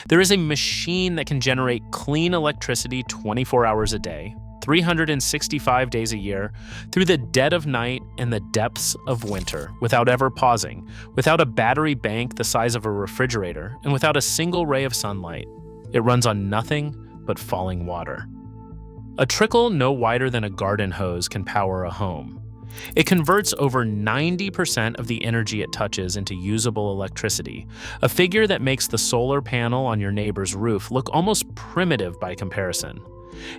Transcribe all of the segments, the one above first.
There is a machine that can generate clean electricity 24 hours a day, 365 days a year, through the dead of night and the depths of winter, without ever pausing, without a battery bank the size of a refrigerator, and without a single ray of sunlight. It runs on nothing but falling water. A trickle no wider than a garden hose can power a home. It converts over 90% of the energy it touches into usable electricity, a figure that makes the solar panel on your neighbor's roof look almost primitive by comparison.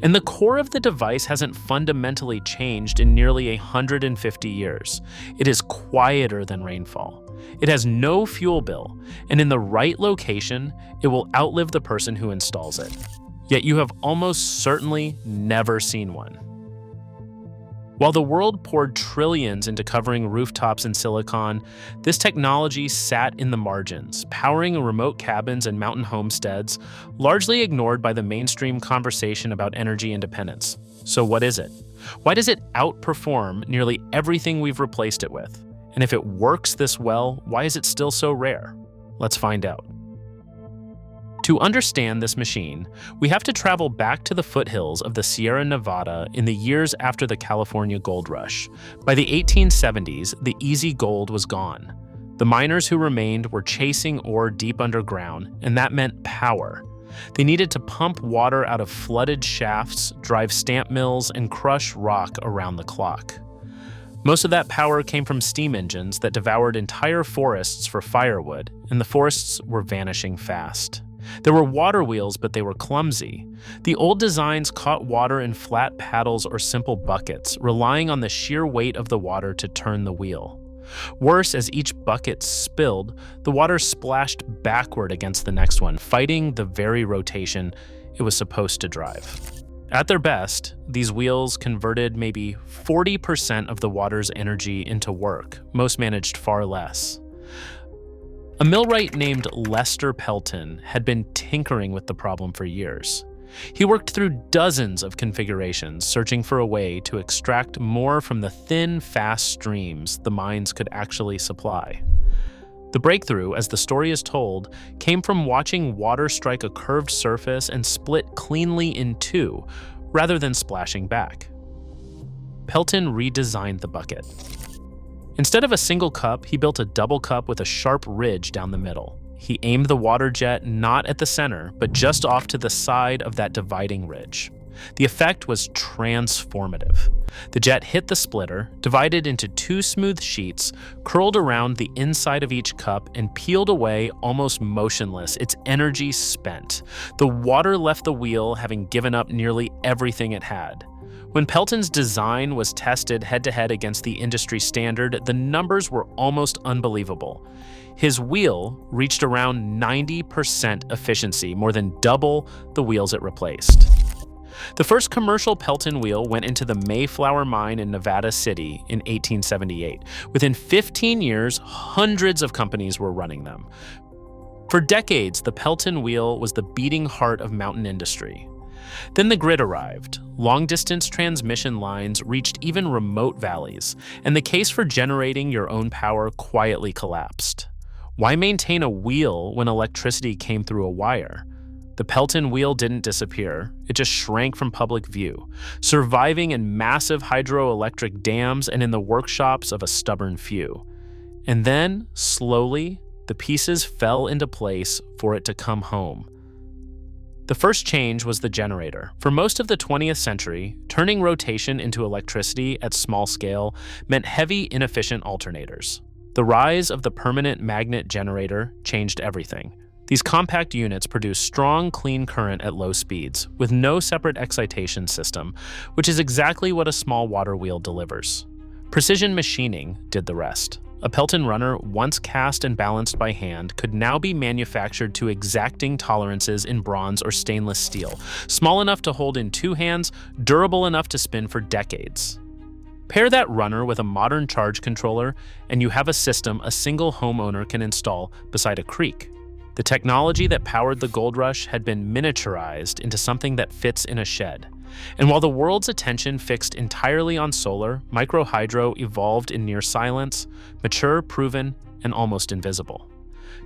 And the core of the device hasn't fundamentally changed in nearly 150 years. It is quieter than rainfall. It has no fuel bill, and in the right location, it will outlive the person who installs it. Yet you have almost certainly never seen one. While the world poured trillions into covering rooftops in silicon, this technology sat in the margins, powering remote cabins and mountain homesteads, largely ignored by the mainstream conversation about energy independence. So what is it? Why does it outperform nearly everything we've replaced it with? And if it works this well, why is it still so rare? Let's find out. To understand this machine, we have to travel back to the foothills of the Sierra Nevada in the years after the California gold rush. By the 1870s, the easy gold was gone. The miners who remained were chasing ore deep underground, and that meant power. They needed to pump water out of flooded shafts, drive stamp mills, and crush rock around the clock. Most of that power came from steam engines that devoured entire forests for firewood, and the forests were vanishing fast. There were water wheels, but they were clumsy. The old designs caught water in flat paddles or simple buckets, relying on the sheer weight of the water to turn the wheel. Worse, as each bucket spilled, the water splashed backward against the next one, fighting the very rotation it was supposed to drive. At their best, these wheels converted maybe 40% of the water's energy into work. Most managed far less. A millwright named Lester Pelton had been tinkering with the problem for years. He worked through dozens of configurations, searching for a way to extract more from the thin, fast streams the mines could actually supply. The breakthrough, as the story is told, came from watching water strike a curved surface and split cleanly in two, rather than splashing back. Pelton redesigned the bucket. Instead of a single cup, he built a double cup with a sharp ridge down the middle. He aimed the water jet not at the center, but just off to the side of that dividing ridge. The effect was transformative. The jet hit the splitter, divided into two smooth sheets, curled around the inside of each cup, and peeled away almost motionless, its energy spent. The water left the wheel, having given up nearly everything it had. When Pelton's design was tested head-to-head against the industry standard, the numbers were almost unbelievable. His wheel reached around 90% efficiency, more than double the wheels it replaced. The first commercial Pelton wheel went into the Mayflower mine in Nevada City in 1878. Within 15 years, hundreds of companies were running them. For decades, the Pelton wheel was the beating heart of mountain industry. Then the grid arrived. Long-distance transmission lines reached even remote valleys, and the case for generating your own power quietly collapsed. Why maintain a wheel when electricity came through a wire? The Pelton wheel didn't disappear. It just shrank from public view, surviving in massive hydroelectric dams and in the workshops of a stubborn few. And then, slowly, the pieces fell into place for it to come home. The first change was the generator. For most of the 20th century, turning rotation into electricity at small scale meant heavy, inefficient alternators. The rise of the permanent magnet generator changed everything. These compact units produce strong, clean current at low speeds, with no separate excitation system, which is exactly what a small water wheel delivers. Precision machining did the rest. A Pelton runner, once cast and balanced by hand, could now be manufactured to exacting tolerances in bronze or stainless steel, small enough to hold in two hands, durable enough to spin for decades. Pair that runner with a modern charge controller, and you have a system a single homeowner can install beside a creek. The technology that powered the gold rush had been miniaturized into something that fits in a shed. And while the world's attention fixed entirely on solar, microhydro evolved in near silence, mature, proven, and almost invisible.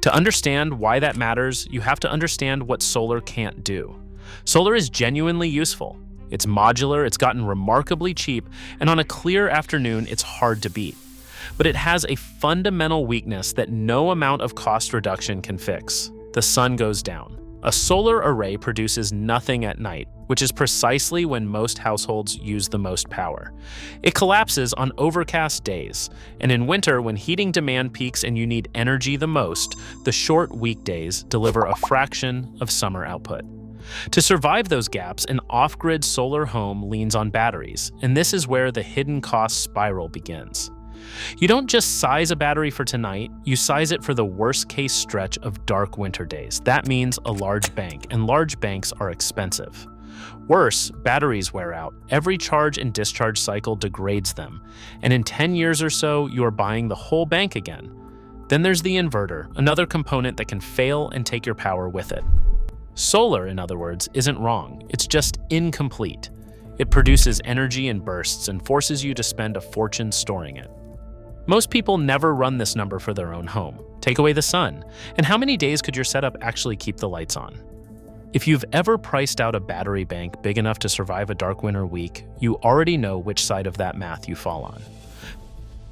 To understand why that matters, you have to understand what solar can't do. Solar is genuinely useful. It's modular, it's gotten remarkably cheap, and on a clear afternoon, it's hard to beat. But it has a fundamental weakness that no amount of cost reduction can fix. The sun goes down. A solar array produces nothing at night, which is precisely when most households use the most power. It collapses on overcast days, and in winter, when heating demand peaks and you need energy the most, the short weekdays deliver a fraction of summer output. To survive those gaps, an off-grid solar home leans on batteries, and this is where the hidden cost spiral begins. You don't just size a battery for tonight, you size it for the worst-case stretch of dark winter days. That means a large bank, and large banks are expensive. Worse, batteries wear out. Every charge and discharge cycle degrades them, and in 10 years or so, you are buying the whole bank again. Then there's the inverter, another component that can fail and take your power with it. Solar, in other words, isn't wrong, it's just incomplete. It produces energy in bursts and forces you to spend a fortune storing it. Most people never run this number for their own home. Take away the sun, and how many days could your setup actually keep the lights on? If you've ever priced out a battery bank big enough to survive a dark winter week, you already know which side of that math you fall on.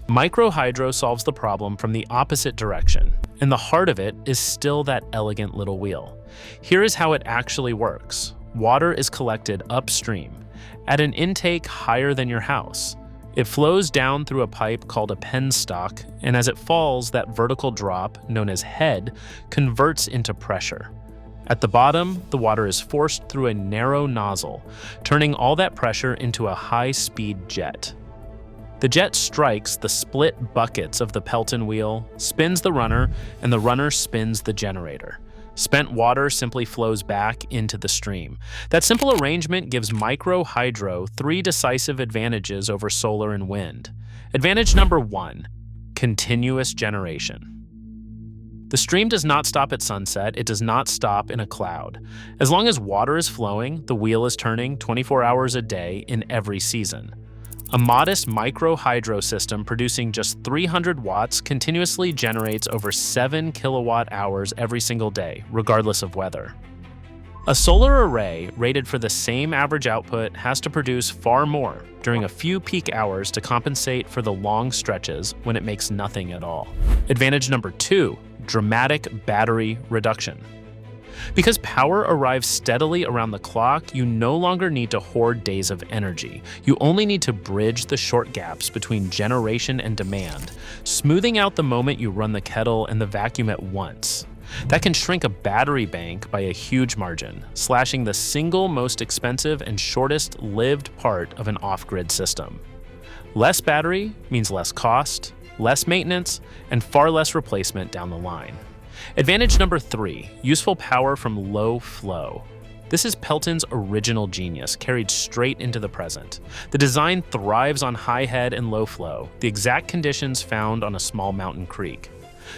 Microhydro solves the problem from the opposite direction, and the heart of it is still that elegant little wheel. Here is how it actually works. Water is collected upstream, at an intake higher than your house. It flows down through a pipe called a penstock, and as it falls, that vertical drop, known as head, converts into pressure. At the bottom, the water is forced through a narrow nozzle, turning all that pressure into a high-speed jet. The jet strikes the split buckets of the Pelton wheel, spins the runner, and the runner spins the generator. Spent water simply flows back into the stream. That simple arrangement gives microhydro 3 decisive advantages over solar and wind. Advantage number 1, continuous generation. The stream does not stop at sunset, it does not stop in a cloud. As long as water is flowing, the wheel is turning 24 hours a day in every season. A modest microhydro system producing just 300 watts continuously generates over 7 kilowatt hours every single day, regardless of weather. A solar array rated for the same average output has to produce far more during a few peak hours to compensate for the long stretches when it makes nothing at all. Advantage number 2, dramatic battery reduction. Because power arrives steadily around the clock, you no longer need to hoard days of energy. You only need to bridge the short gaps between generation and demand, smoothing out the moment you run the kettle and the vacuum at once. That can shrink a battery bank by a huge margin, slashing the single most expensive and shortest lived part of an off-grid system. Less battery means less cost, less maintenance, and far less replacement down the line. Advantage number 3, useful power from low flow. This is Pelton's original genius, carried straight into the present. The design thrives on high head and low flow, the exact conditions found on a small mountain creek.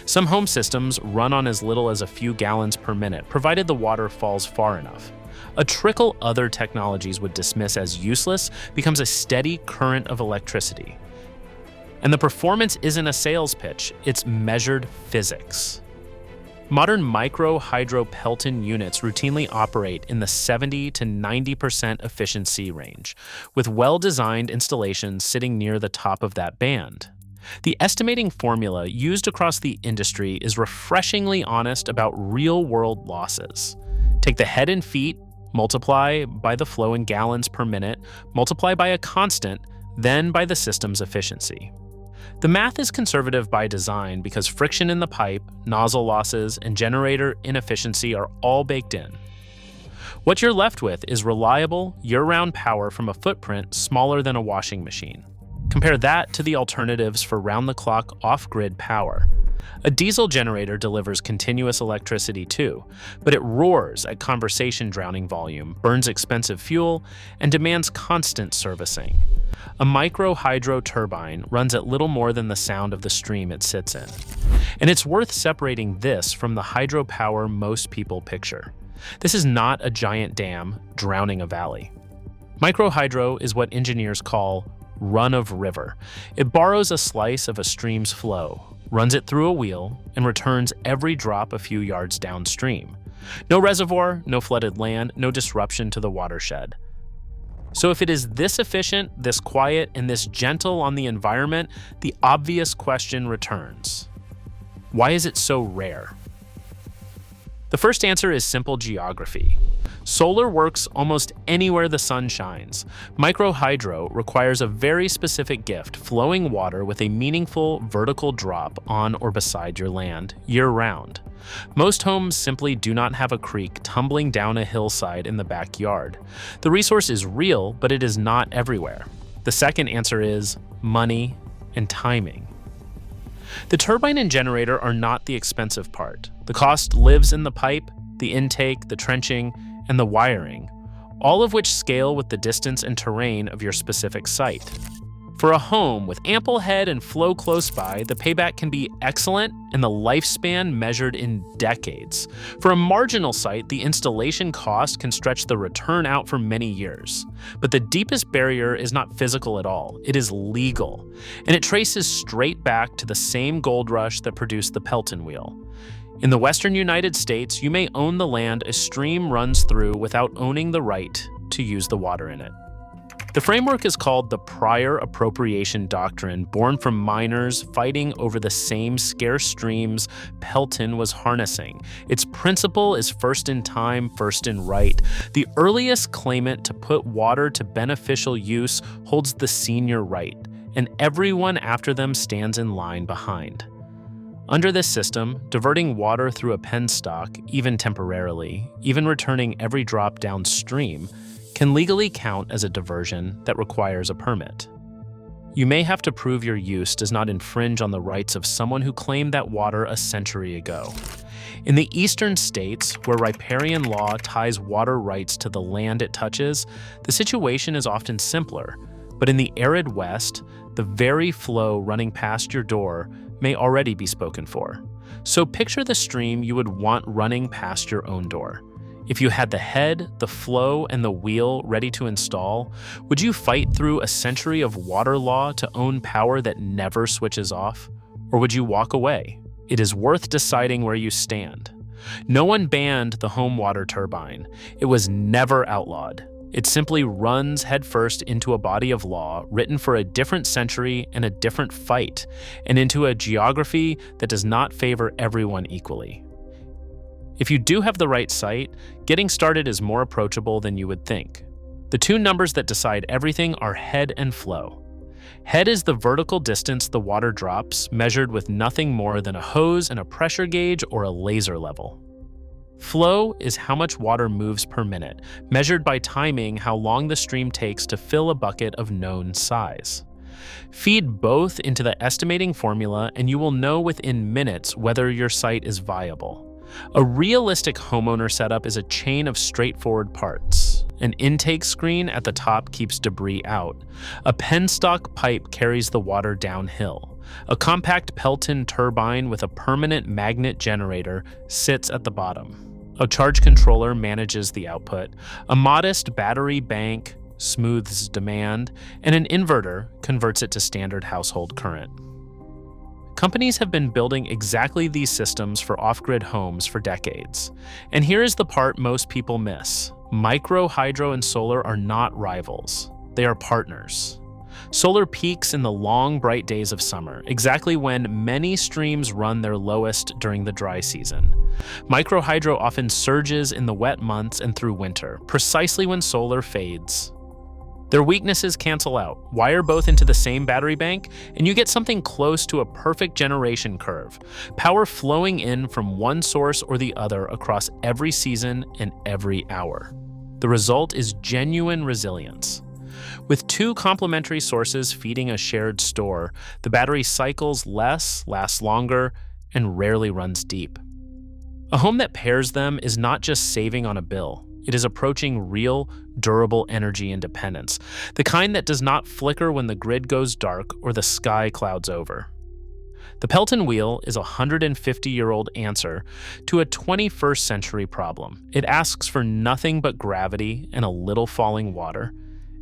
Some home systems run on as little as a few gallons per minute, provided the water falls far enough. A trickle other technologies would dismiss as useless becomes a steady current of electricity. And the performance isn't a sales pitch, it's measured physics. Modern micro-hydro Pelton units routinely operate in the 70 to 90% efficiency range, with well-designed installations sitting near the top of that band. The estimating formula used across the industry is refreshingly honest about real-world losses. Take the head and feet, multiply by the flow in gallons per minute, multiply by a constant, then by the system's efficiency. The math is conservative by design because friction in the pipe, nozzle losses, and generator inefficiency are all baked in. What you're left with is reliable, year-round power from a footprint smaller than a washing machine. Compare that to the alternatives for round-the-clock off-grid power. A diesel generator delivers continuous electricity too, but it roars at conversation-drowning volume, burns expensive fuel, and demands constant servicing. A micro-hydro turbine runs at little more than the sound of the stream it sits in. And it's worth separating this from the hydropower most people picture. This is not a giant dam drowning a valley. Microhydro is what engineers call run-of-river. It borrows a slice of a stream's flow, runs it through a wheel, and returns every drop a few yards downstream. No reservoir, no flooded land, no disruption to the watershed. So if it is this efficient, this quiet, and this gentle on the environment, the obvious question returns. Why is it so rare? The first answer is simple geography. Solar works almost anywhere the sun shines. Microhydro requires a very specific gift, flowing water with a meaningful vertical drop on or beside your land, year-round. Most homes simply do not have a creek tumbling down a hillside in the backyard. The resource is real, but it is not everywhere. The second answer is money and timing. The turbine and generator are not the expensive part. The cost lives in the pipe, the intake, the trenching, and the wiring, all of which scale with the distance and terrain of your specific site. For a home with ample head and flow close by, the payback can be excellent and the lifespan measured in decades. For a marginal site, the installation cost can stretch the return out for many years. But the deepest barrier is not physical at all, it is legal. And it traces straight back to the same gold rush that produced the Pelton wheel. In the western United States, you may own the land a stream runs through without owning the right to use the water in it. The framework is called the Prior Appropriation Doctrine, born from miners fighting over the same scarce streams Pelton was harnessing. Its principle is first in time, first in right. The earliest claimant to put water to beneficial use holds the senior right, and everyone after them stands in line behind. Under this system, diverting water through a penstock, even temporarily, even returning every drop downstream, can legally count as a diversion that requires a permit. You may have to prove your use does not infringe on the rights of someone who claimed that water a century ago. In the eastern states, where riparian law ties water rights to the land it touches, the situation is often simpler. But in the arid West, the very flow running past your door may already be spoken for. So picture the stream you would want running past your own door. If you had the head, the flow, and the wheel ready to install, would you fight through a century of water law to own power that never switches off? Or would you walk away? It is worth deciding where you stand. No one banned the home water turbine. It was never outlawed. It simply runs headfirst into a body of law written for a different century and a different fight, and into a geography that does not favor everyone equally. If you do have the right site, getting started is more approachable than you would think. The two numbers that decide everything are head and flow. Head is the vertical distance the water drops, measured with nothing more than a hose and a pressure gauge or a laser level. Flow is how much water moves per minute, measured by timing how long the stream takes to fill a bucket of known size. Feed both into the estimating formula and you will know within minutes whether your site is viable. A realistic homeowner setup is a chain of straightforward parts. An intake screen at the top keeps debris out. A penstock pipe carries the water downhill. A compact Pelton turbine with a permanent magnet generator sits at the bottom. A charge controller manages the output. A modest battery bank smooths demand, and an inverter converts it to standard household current. Companies have been building exactly these systems for off-grid homes for decades. And here is the part most people miss. Micro, hydro, and solar are not rivals. They are partners. Solar peaks in the long, bright days of summer, exactly when many streams run their lowest during the dry season. Micro hydro often surges in the wet months and through winter, precisely when solar fades. Their weaknesses cancel out. Wire both into the same battery bank, and you get something close to a perfect generation curve. Power flowing in from one source or the other across every season and every hour. The result is genuine resilience. With two complementary sources feeding a shared store, the battery cycles less, lasts longer, and rarely runs deep. A home that pairs them is not just saving on a bill. It is approaching real, durable energy independence, the kind that does not flicker when the grid goes dark or the sky clouds over. The Pelton wheel is a 150-year-old answer to a 21st century problem. It asks for nothing but gravity and a little falling water,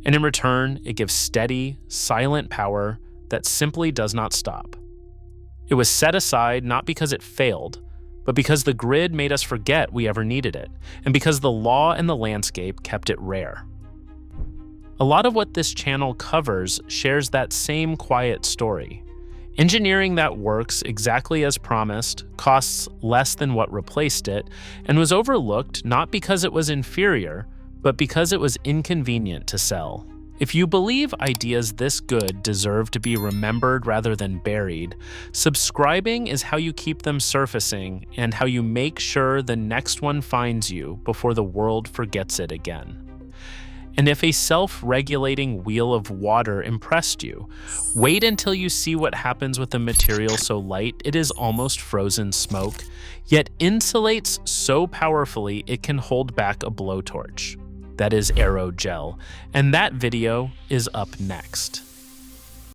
and in return, it gives steady, silent power that simply does not stop. It was set aside not because it failed, but because the grid made us forget we ever needed it, and because the law and the landscape kept it rare. A lot of what this channel covers shares that same quiet story. Engineering that works exactly as promised, costs less than what replaced it, and was overlooked not because it was inferior, but because it was inconvenient to sell. If you believe ideas this good deserve to be remembered rather than buried, subscribing is how you keep them surfacing and how you make sure the next one finds you before the world forgets it again. And if a self-regulating wheel of water impressed you, wait until you see what happens with a material so light it is almost frozen smoke, yet insulates so powerfully it can hold back a blowtorch. That is aerogel, and that video is up next.